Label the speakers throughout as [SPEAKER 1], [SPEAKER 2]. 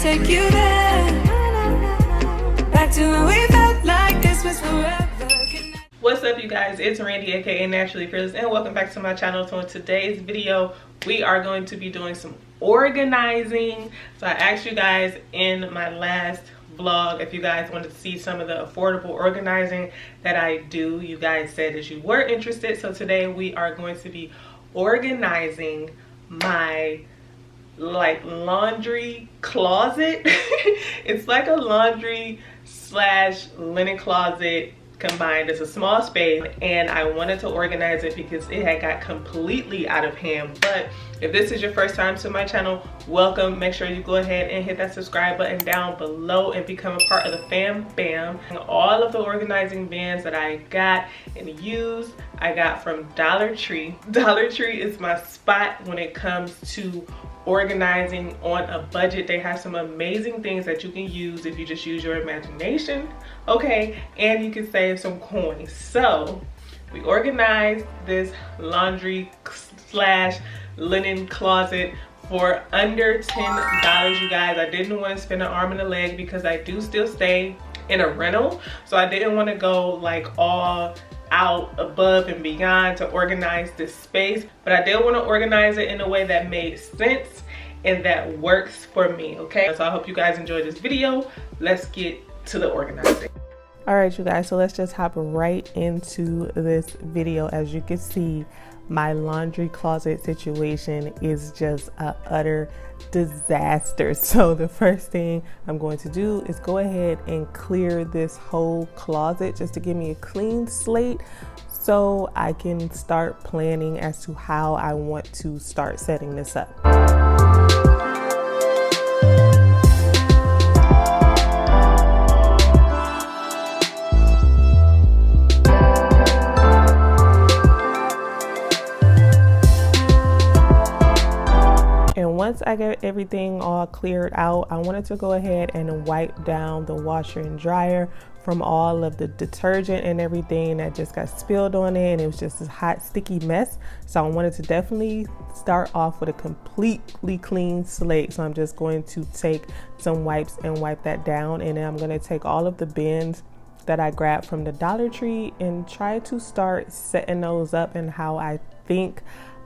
[SPEAKER 1] take you there, back to when we felt like this was forever.
[SPEAKER 2] What's up, you guys? It's Randy, aka Naturally Fearless, and welcome back to my channel. So in today's video, we are going to be doing some organizing. So I asked you guys in my last vlog if you guys wanted to see some of the affordable organizing that I do. You guys said that you were interested, so today we are going to be organizing my laundry closet. It's like a laundry slash linen closet combined. It's a small space, and I wanted to organize it because it had got completely out of hand. But if this is your first time to my channel, welcome. Make sure you go ahead and hit that subscribe button down below and become a part of the fam bam. And all of the organizing bins that I got and used, I got from Dollar Tree. Dollar Tree is my spot when it comes to organizing on a budget. They have some amazing things that you can use if you just use your imagination, okay? And you can save some coins. So we organized this laundry slash linen closet for under $10, you guys. I didn't want to spend an arm and a leg because I do still stay in a rental, so I didn't want to go like all out above and beyond to organize this space, but I did want to organize it in a way that made sense and that works for me, okay? So I hope you guys enjoyed this video. Let's get to the organizing. All right, you guys, so let's just hop right into this video. As you can see, my laundry closet situation is just an utter disaster. So the first thing I'm going to do is go ahead and clear this whole closet just to give me a clean slate so I can start planning as to how I want to start setting this up. Once I get everything all cleared out, I wanted to go ahead and wipe down the washer and dryer from all of the detergent and everything that just got spilled on it, and it was just a hot sticky mess. So I wanted to definitely start off with a completely clean slate. So I'm just going to take some wipes and wipe that down, and then I'm going to take all of the bins that I grabbed from the Dollar Tree and try to start setting those up and how I think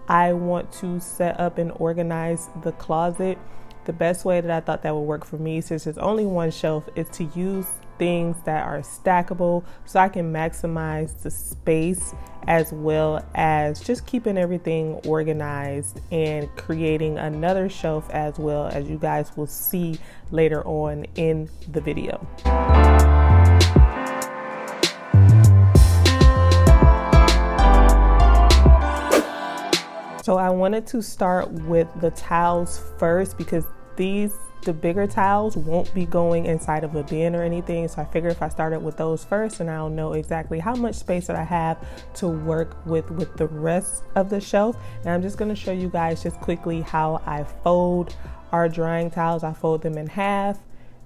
[SPEAKER 2] I want to set up and organize the closet. The best way that I thought that would work for me, since there's only one shelf, is to use things that are stackable so I can maximize the space as well as just keeping everything organized and creating another shelf as well, as you guys will see later on in the video. So I wanted to start with the towels first because the bigger towels won't be going inside of a bin or anything. So I figured if I started with those first, and I'll know exactly how much space that I have to work with the rest of the shelf. And I'm just gonna show you guys just quickly how I fold our drying towels. I fold them in half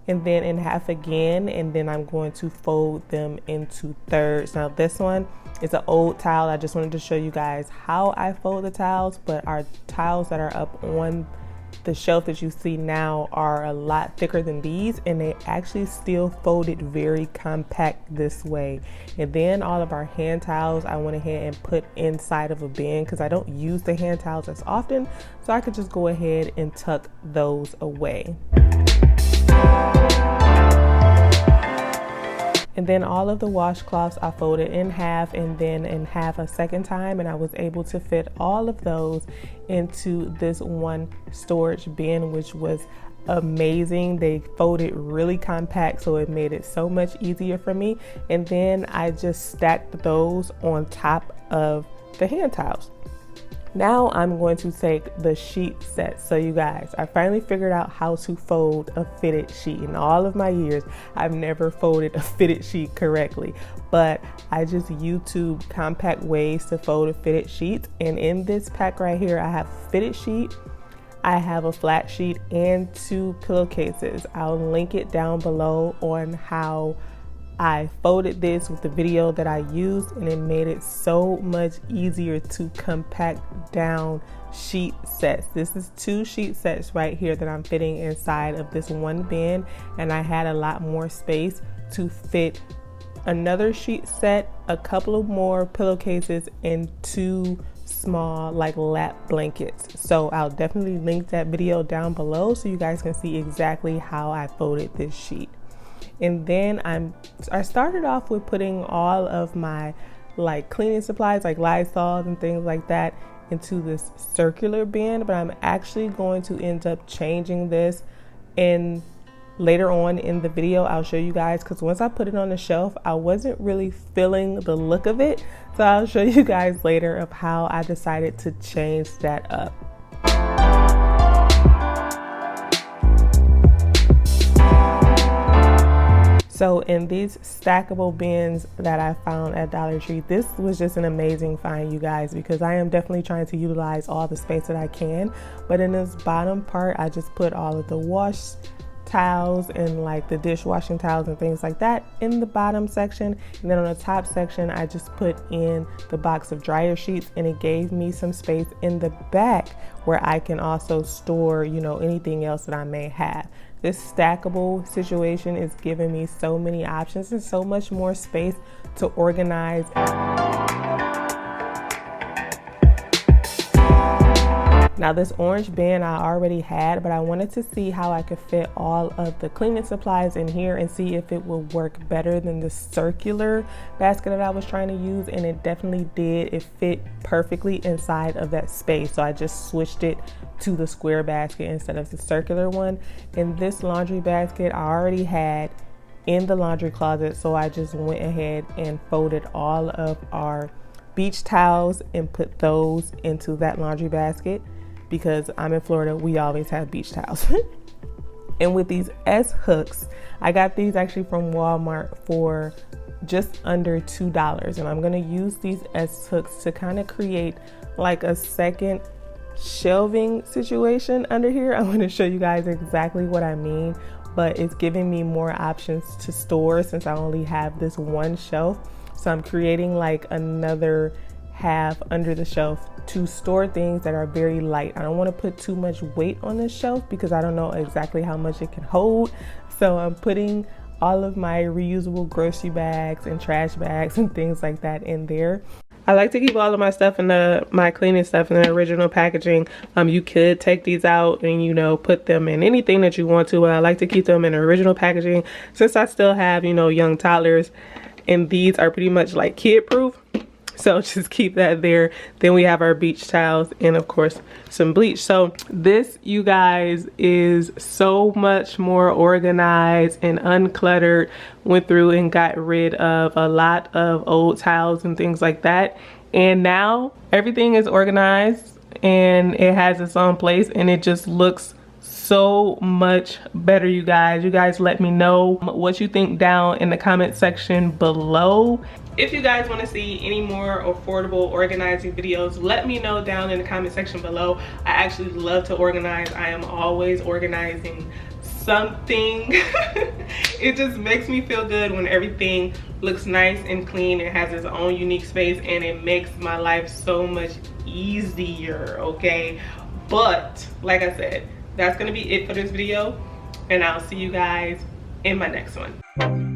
[SPEAKER 2] and then in half again, and then I'm going to fold them into thirds. Now this one is an old towel. I just wanted to show you guys how I fold the towels, but our towels that are up on the shelf that you see now are a lot thicker than these, and they actually still folded very compact this way. And then all of our hand towels I went ahead and put inside of a bin because I don't use the hand towels as often, so I could just go ahead and tuck those away. And then all of the washcloths I folded in half and then in half a second time, and I was able to fit all of those into this one storage bin, which was amazing. They folded really compact, so it made it so much easier for me. And then I just stacked those on top of the hand towels. Now I'm going to take the sheet set. So you guys, I finally figured out how to fold a fitted sheet. In all of my years, I've never folded a fitted sheet correctly, but I just YouTube compact ways to fold a fitted sheet. And in this pack right here, I have a fitted sheet, I have a flat sheet, and 2 pillowcases. I'll link it down below on how I folded this with the video that I used, and it made it so much easier to compact down sheet sets. This is 2 sheet sets right here that I'm fitting inside of this one bin, and I had a lot more space to fit another sheet set, a couple of more pillowcases, and 2 small like lap blankets. So I'll definitely link that video down below so you guys can see exactly how I folded this sheet. And then I started off with putting all of my like cleaning supplies like Lysol and things like that into this circular bin, but I'm actually going to end up changing this in later on in the video. I'll show you guys, because once I put it on the shelf, I wasn't really feeling the look of it. So I'll show you guys later of how I decided to change that up. So in these stackable bins that I found at Dollar Tree, this was just an amazing find, you guys, because I am definitely trying to utilize all the space that I can. But in this bottom part, I just put all of the wash towels and like the dishwashing towels and things like that in the bottom section, and then on the top section I just put in the box of dryer sheets, and it gave me some space in the back where I can also store, you know, anything else that I may have. This stackable situation is giving me so many options and so much more space to organize. Now this orange bin I already had, but I wanted to see how I could fit all of the cleaning supplies in here and see if it would work better than the circular basket that I was trying to use, and it definitely did. It fit perfectly inside of that space, so I just switched it to the square basket instead of the circular one. And this laundry basket I already had in the laundry closet, so I just went ahead and folded all of our beach towels and put those into that laundry basket, because I'm in Florida, we always have beach towels. And with these S hooks, I got these actually from Walmart for just under $2, and I'm gonna use these S hooks to kind of create like a second shelving situation under here. I'm going to show you guys exactly what I mean, but it's giving me more options to store since I only have this one shelf. So I'm creating like another half under the shelf to store things that are very light. I don't want to put too much weight on this shelf because I don't know exactly how much it can hold. So I'm putting all of my reusable grocery bags and trash bags and things like that in there. I like to keep all of my stuff in my cleaning stuff in the original packaging. You could take these out and, you know, put them in anything that you want to, but I like to keep them in the original packaging since I still have, you know, young toddlers, and these are pretty much like kid proof. So just keep that there. Then we have our beach towels and of course some bleach. So this, you guys, is so much more organized and uncluttered. Went through and got rid of a lot of old towels and things like that. And now everything is organized and it has its own place, and it just looks so much better, you guys. You guys let me know what you think down in the comment section below. If you guys want to see any more affordable organizing videos, let me know down in the comment section below. I actually love to organize. I am always organizing something. It just makes me feel good when everything looks nice and clean and has its own unique space, and it makes my life so much easier, okay? But like I said, that's gonna be it for this video, and I'll see you guys in my next one.